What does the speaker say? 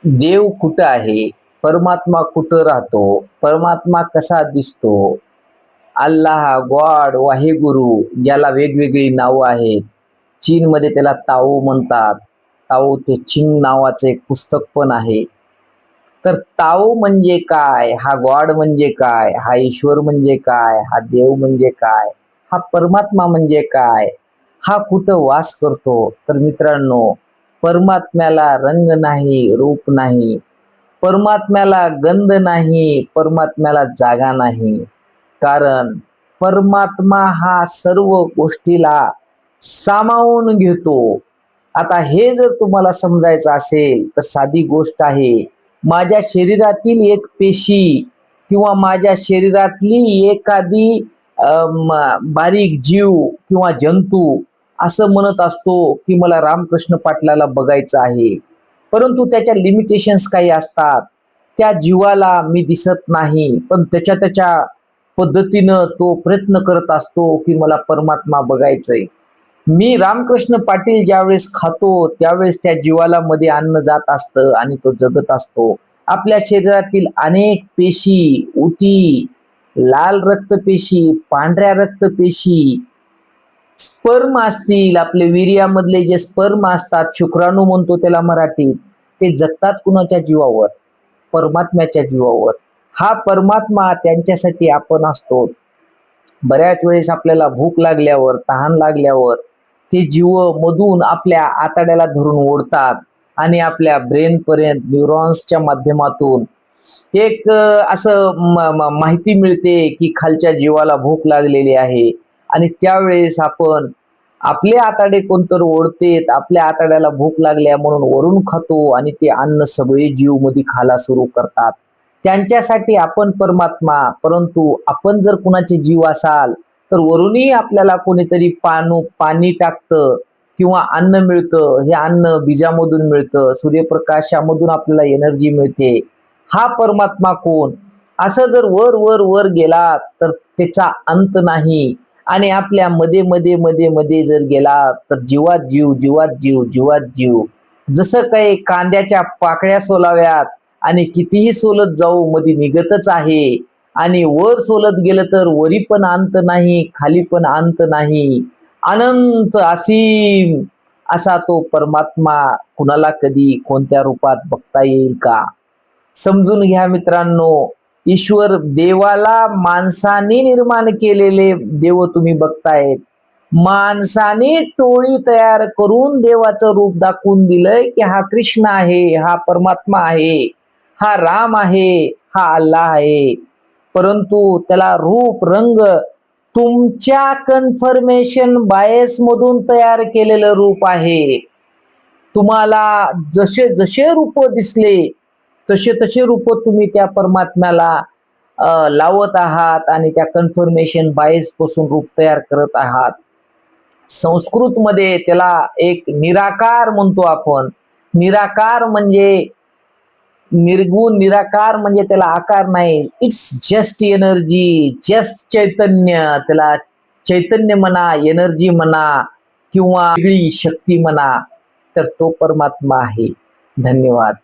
देव कुठं आहे, परमात्मा कुठं राहतो, परमात्मा कसा दिसतो, अल्लाह, गॉड, वाहेगुरु, ज्याला वेगवेगळी नावं आहेत. चीनमध्ये त्याला ताओ म्हणतात. ताओ ते चिंग नावाचं एक पुस्तक पण आहे. तर ताओ म्हणजे काय, हा गॉड म्हणजे काय, हा ईश्वर म्हणजे काय, हा देव म्हणजे काय, हा परमात्मा म्हणजे काय, हा कुठं वास करतो? तर मित्रांनो, परमात्म्याला रंग नाही, रूप नाही, परमात्म्याला गंध नाही, परमात्म्याला जागा नाही. कारण परमात्मा हा सर्व गोष्टीला सामावून घेतो. आता हे जर तुम्हाला समजायचं असेल तर साधी गोष्ट आहे. माझ्या शरीरातील एक पेशी किंवा माझ्या शरीरातली एखादी बारीक जीव किंवा जंतू असं म्हणत असतो की मला रामकृष्ण पाटलाला बघायचं आहे, परंतु त्याच्या लिमिटेशन्स काही असतात. त्या जीवाला मी दिसत नाही, पण त्याच्या त्याच्या पद्धतीनं तो प्रयत्न करत असतो की मला परमात्मा बघायचंय. मी रामकृष्ण पाटील ज्यावेळेस खातो त्यावेळेस त्या जीवाला मध्ये अन्न जात असतं आणि तो जगत असतो. आपल्या शरीरातील अनेक पेशी, उती, लाल रक्तपेशी, पांढऱ्या रक्तपेशी, स्पर्म असतील, आपले वीर्यामधले जे स्पर्म असतात, शुक्राणू म्हणतो त्याला मराठीत, ते जगतात कुणाच्या जीवावर? परमात्म्याच्या जीवावर. हा परमात्मा त्यांच्यासाठी आपण असतो. बऱ्याच वेळेस आपल्याला भूक लागल्यावर, तहान लागल्यावर ते जीव मधून आपल्या आतड्याला धरून ओढतात आणि आपल्या ब्रेन पर्यंत न्यूरॉन्सच्या माध्यमातून एक माहिती मिळते की खालच्या जीवाला भूक लागलेली आहे. आणि त्यावेळेस आपण आपले आतडे कोणतर ओढतेत, आपल्या आतड्याला भूक लागल्या म्हणून वरून खातो आणि ते अन्न सगळे जीव मध्ये खाला सुरू करतात. त्यांच्यासाठी आपण परमात्मा. परंतु आपण जर कुणाचे जीव असाल तर वरूनही आपल्याला कोणीतरी पाणी टाकतं किंवा अन्न मिळतं. हे अन्न बीजामधून मिळतं, सूर्यप्रकाशामधून आपल्याला एनर्जी मिळते. हा परमात्मा कोण? असं जर वर वर वर गेला तर त्याचा अंत नाही. आणि आपल्या मध्ये मध्ये मध्ये मध्ये जर गेला तर जीवात जीव, जीवात जीव, जीवात जीव. जसं काही कांद्याच्या पाकळ्या सोलाव्यात आणि कितीही सोलत जाऊ मध्ये निघतच आहे. आणि वर सोलत गेलं तर वरी पण अंत नाही, खाली पण अंत नाही, अनंत असीम असा तो परमात्मा कुणाला कधी कोणत्या रूपात बघता येईल का? समजून घ्या मित्रांनो. ईश्वर देवाला माणसाने निर्माण केलेले देव तुम्ही बघतायत. माणसाने टोळी तयार करून देवाचं रूप दाखवून दिलंय की हा कृष्ण आहे, हा परमात्मा आहे, हा राम आहे, हा अल्लाह आहे. परंतु त्याला रूप रंग तुमच्या कन्फर्मेशन बायस मधून तयार केलेलं रूप आहे. तुम्हाला जसे जसे रूप दिसले तसे तसे रूप तुम्ही त्या परमात्म्याला लावत आहात आणि त्या कन्फर्मेशन बायस पासून रूप तयार करत आहात. संस्कृत मध्ये त्याला एक निराकार म्हणतो आपण. निराकार म्हणजे निर्गुण, निराकार म्हणजे त्याला आकार नाही. इट्स जस्ट एनर्जी, जस्ट चैतन्य. त्याला चैतन्य म्हणा, एनर्जी म्हणा किंवा वेगळी शक्ती म्हणा, तर तो परमात्मा आहे. धन्यवाद.